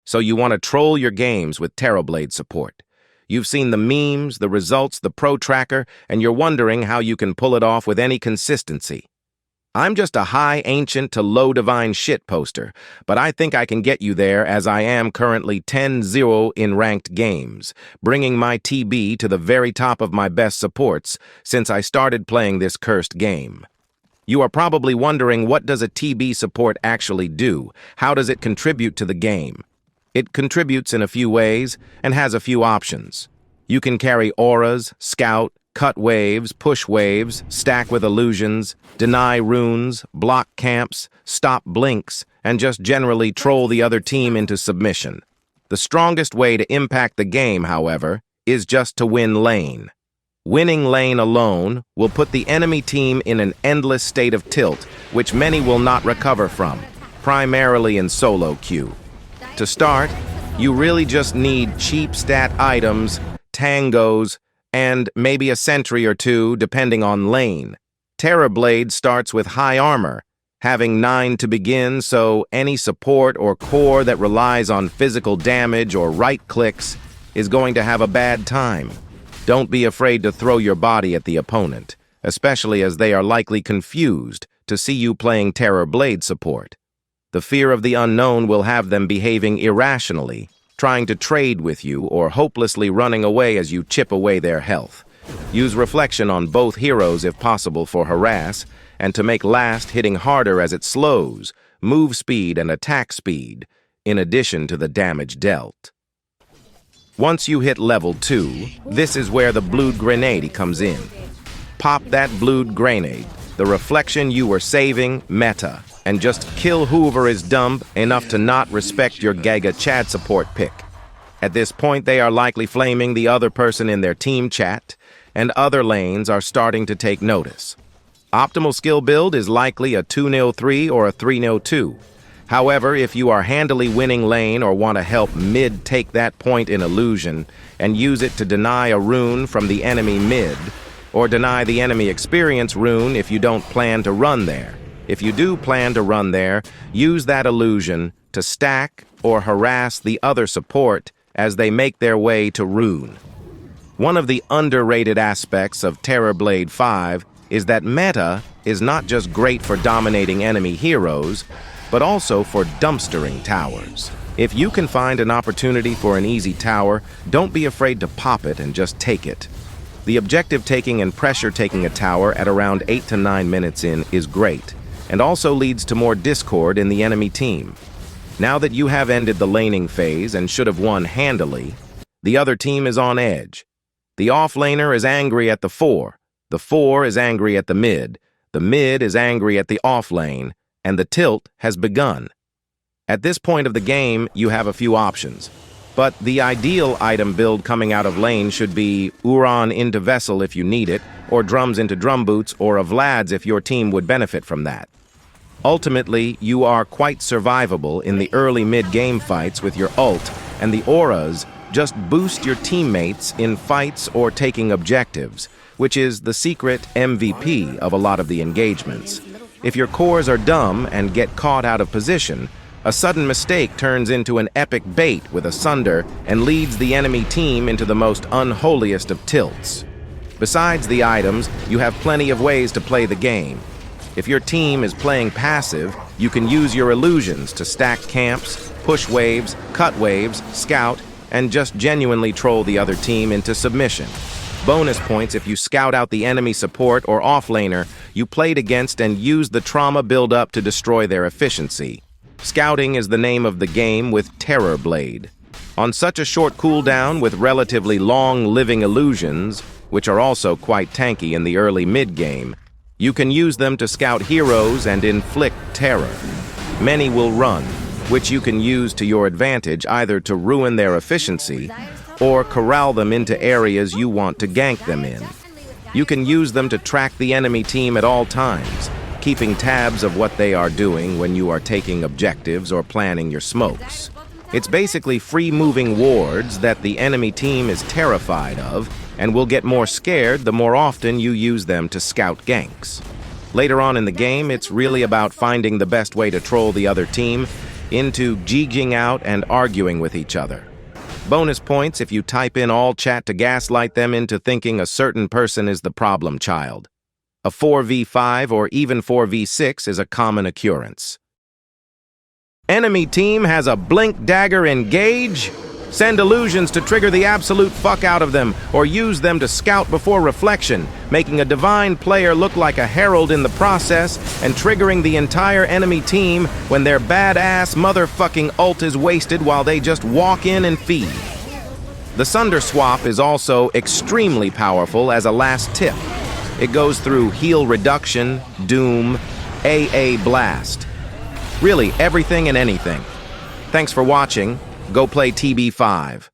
So you want to troll your games with Terrorblade support. You've seen the memes, the results, the pro tracker, and you're wondering how you can pull it off with any consistency. I'm just a high ancient to low divine shit poster, but I think I can get you there as I am currently 10-0 in ranked games, bringing my TB to the very top of my best supports since I started playing this cursed game. You are probably wondering, what does a TB support actually do? How does it contribute to the game? It contributes in a few ways and has a few options. You can carry auras, scout, cut waves, push waves, stack with illusions, deny runes, block camps, stop blinks, and just generally troll the other team into submission. The strongest way to impact the game, however, is just to win lane. Winning lane alone will put the enemy team in an endless state of tilt, which many will not recover from, primarily in solo queue. To start, you really just need cheap stat items, tangos, and maybe a sentry or two depending on lane. Terrorblade starts with high armor, having 9 to begin, so any support or core that relies on physical damage or right clicks is going to have a bad time. Don't be afraid to throw your body at the opponent, especially as they are likely confused to see you playing Terrorblade support. The fear of the unknown will have them behaving irrationally, trying to trade with you or hopelessly running away as you chip away their health. Use reflection on both heroes if possible for harass, and to make last hitting harder as it slows, move speed and attack speed, in addition to the damage dealt. Once you hit level 2, this is where the blued grenade comes in. Pop that blued grenade, the reflection you were saving, meta, and just kill whoever is dumb enough to not respect your Gaga Chad support pick. At this point, they are likely flaming the other person in their team chat, and other lanes are starting to take notice. Optimal skill build is likely a 2-0-3 or a 3-0-2. However, if you are handily winning lane or want to help mid take that point in illusion and use it to deny a rune from the enemy mid, or deny the enemy experience rune if you don't plan to run there. If you do plan to run there, use that illusion to stack or harass the other support as they make their way to rune. One of the underrated aspects of Terrorblade 5 is that meta is not just great for dominating enemy heroes, but also for dumpstering towers. If you can find an opportunity for an easy tower, don't be afraid to pop it and just take it. The objective taking and pressure taking a tower at around 8 to 9 minutes in is great, and also leads to more discord in the enemy team. Now that you have ended the laning phase and should have won handily, the other team is on edge. The offlaner is angry at the 4 is angry at the mid is angry at the offlane, and the tilt has begun. At this point of the game, you have a few options, but the ideal item build coming out of lane should be Uran into Vessel if you need it, or Drums into Drum Boots, or a Vlad's if your team would benefit from that. Ultimately, you are quite survivable in the early mid-game fights with your ult, and the auras just boost your teammates in fights or taking objectives, which is the secret MVP of a lot of the engagements. If your cores are dumb and get caught out of position, a sudden mistake turns into an epic bait with a Sunder and leads the enemy team into the most unholiest of tilts. Besides the items, you have plenty of ways to play the game. If your team is playing passive, you can use your illusions to stack camps, push waves, cut waves, scout, and just genuinely troll the other team into submission. Bonus points if you scout out the enemy support or offlaner you played against and use the trauma build-up to destroy their efficiency. Scouting is the name of the game with Terrorblade. On such a short cooldown with relatively long living illusions, which are also quite tanky in the early mid-game, you can use them to scout heroes and inflict terror. Many will run, which you can use to your advantage either to ruin their efficiency or corral them into areas you want to gank them in. You can use them to track the enemy team at all times, keeping tabs of what they are doing when you are taking objectives or planning your smokes. It's basically free-moving wards that the enemy team is terrified of and will get more scared the more often you use them to scout ganks. Later on in the game, it's really about finding the best way to troll the other team into geeking out and arguing with each other. Bonus points if you type in all chat to gaslight them into thinking a certain person is the problem child. A 4v5 or even 4v6 is a common occurrence. Enemy team has a blink dagger engage? Send illusions to trigger the absolute fuck out of them, or use them to scout before reflection, making a divine player look like a herald in the process and triggering the entire enemy team when their badass motherfucking ult is wasted while they just walk in and feed. The Sunder Swap is also extremely powerful as a last tip. It goes through heal reduction, doom, AA blast. Really, everything and anything. Thanks for watching. Go play TB5.